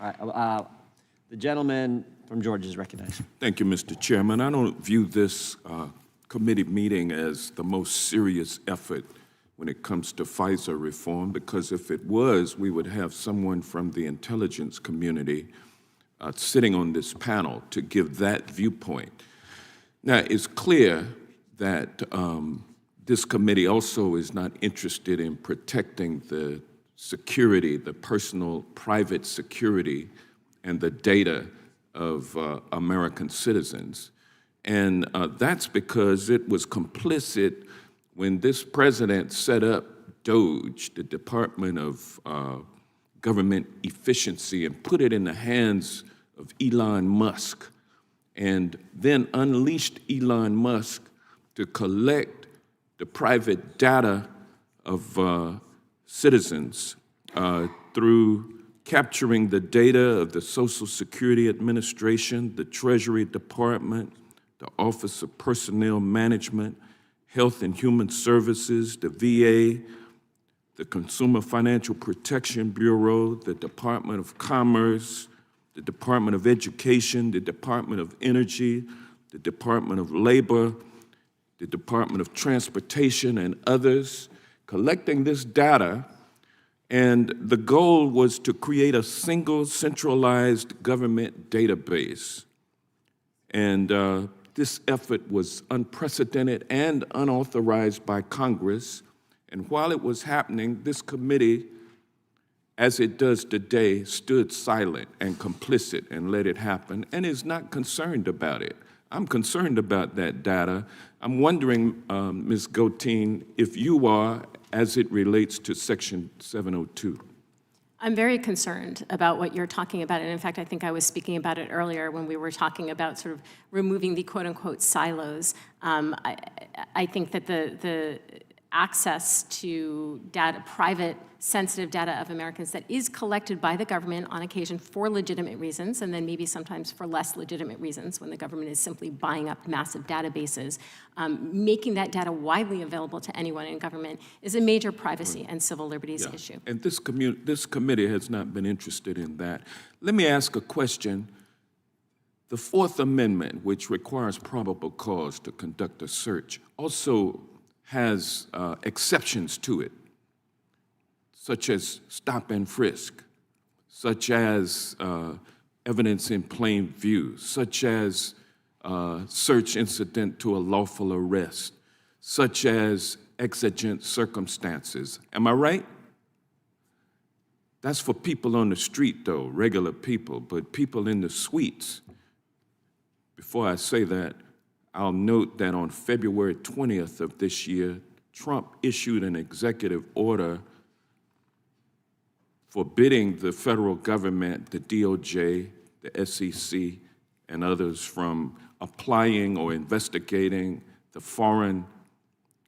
All right, the gentleman from Georgia is recognized. Thank you, Mr. Chairman. I don't view this committee meeting as the most serious effort when it comes to FISA reform, because if it was, we would have someone from the intelligence community sitting on this panel to give that viewpoint. Now, it's clear that this committee also is not interested in protecting the security, the personal, private security, and the data of American citizens. And that's because it was complicit when this president set up DOGE, the Department of Government Efficiency, and put it in the hands of Elon Musk, and then unleashed Elon Musk to collect the private data of citizens through capturing the data of the Social Security Administration, the Treasury Department, the Office of Personnel Management, Health and Human Services, the VA, the Consumer Financial Protection Bureau, the Department of Commerce, the Department of Education, the Department of Energy, the Department of Labor, the Department of Transportation, and others, collecting this data. And the goal was to create a single centralized government database. And this effort was unprecedented and unauthorized by Congress. And while it was happening, this committee, as it does today, stood silent and complicit and let it happen and is not concerned about it. I'm concerned about that data. I'm wondering, Ms. Goteen, if you are, as it relates to Section 702. I'm very concerned about what you're talking about, and in fact, I think I was speaking about it earlier when we were talking about sort of removing the quote-unquote silos. I think that the access to data, private, sensitive data of Americans that is collected by the government on occasion for legitimate reasons, and then maybe sometimes for less legitimate reasons when the government is simply buying up massive databases, making that data widely available to anyone in government is a major privacy and civil liberties issue. And this committee has not been interested in that. Let me ask a question. The Fourth Amendment, which requires probable cause to conduct a search, also has exceptions to it, such as stop and frisk, such as evidence in plain view, such as search incident to a lawful arrest, such as exigent circumstances. Am I right? That's for people on the street, though, regular people, but people in the suites. Before I say that, I'll note that on February 20th of this year, Trump issued an executive order forbidding the federal government, the DOJ, the SEC, and others from applying or investigating the Foreign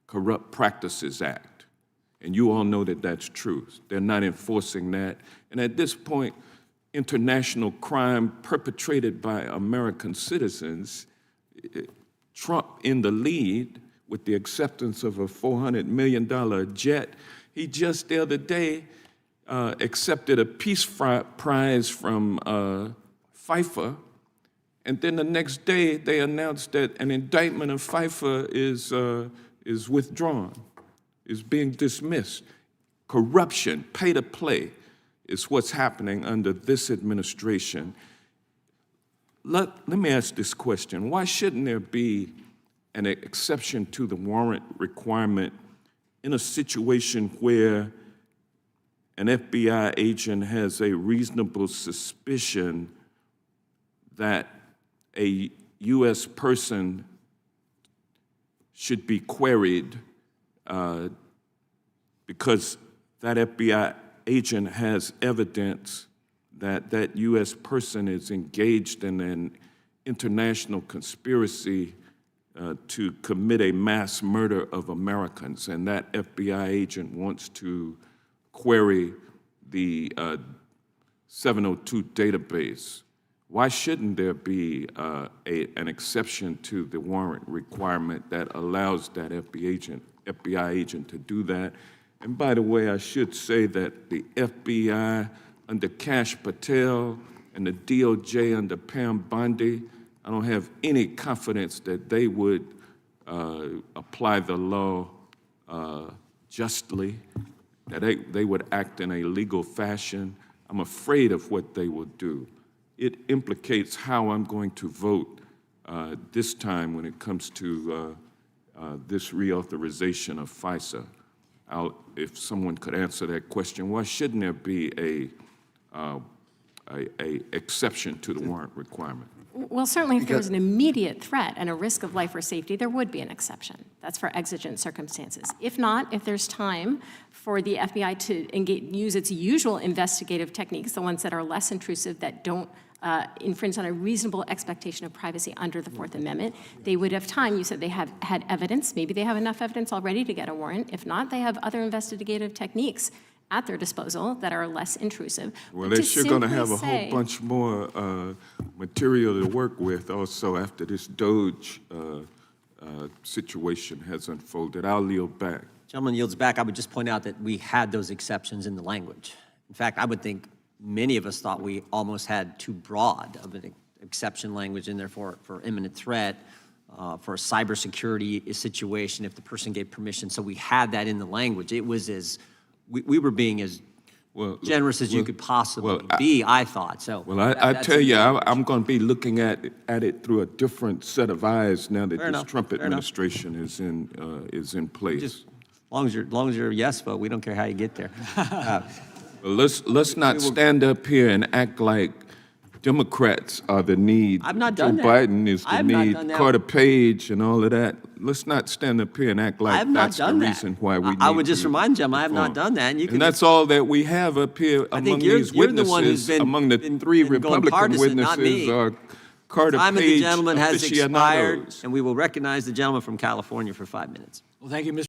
Corrupt Practices Act. And you all know that that's true. They're not enforcing that. And at this point, international crime perpetrated by American citizens, Trump in the lead with the acceptance of a $400 million jet. He just the other day accepted a peace prize from FIFA, and then the next day they announced that an indictment of FIFA is withdrawn, is being dismissed. Corruption, pay to play, is what's happening under this administration. Let me ask this question. Why shouldn't there be an exception to the warrant requirement in a situation where an FBI agent has a reasonable suspicion that a U.S. person should be queried because that FBI agent has evidence that that U.S. person is engaged in an international conspiracy to commit a mass murder of Americans, and that FBI agent wants to query the 702 database? Why shouldn't there be an exception to the warrant requirement that allows that FBI agent to do that? And by the way, I should say that the FBI, under Cash Patel and the DOJ under Pam Bondi, I don't have any confidence that they would apply the law justly, that they would act in a legal fashion. I'm afraid of what they will do. It implicates how I'm going to vote this time when it comes to this reauthorization of FISA. If someone could answer that question, why shouldn't there be a exception to the warrant requirement? Well, certainly if there was an immediate threat and a risk of life or safety, there would be an exception. That's for exigent circumstances. If not, if there's time for the FBI to use its usual investigative techniques, the ones that are less intrusive, that don't infringe on a reasonable expectation of privacy under the Fourth Amendment, they would have time. You said they have had evidence. Maybe they have enough evidence already to get a warrant. If not, they have other investigative techniques at their disposal that are less intrusive. Well, they're sure going to have a whole bunch more material to work with also after this Doge situation has unfolded. I'll yield back. Gentleman yields back. I would just point out that we had those exceptions in the language. In fact, I would think many of us thought we almost had too broad of an exception language in there for imminent threat, for a cybersecurity situation if the person gave permission. So we had that in the language. It was as we were being as generous as you could possibly be, I thought. So, well, I tell you, I'm going to be looking at it through a different set of eyes now that this Trump administration is in place. Just as long as you're a yes vote, we don't care how you get there. Well, let's not stand up here and act like Democrats are the need. I've not done Joe that. Biden is the I've not need. done that. Carter Page and all of that. Let's not stand up here and act like that's the reason why we need I would just to remind them I have reform. not done that. And that's all that we have up here among these witnesses. Among the three Republican witnesses are Carter Time of the Page gentleman has expired, aficionados. and we will recognize the gentleman from California for 5 minutes. Well, thank you, Mr.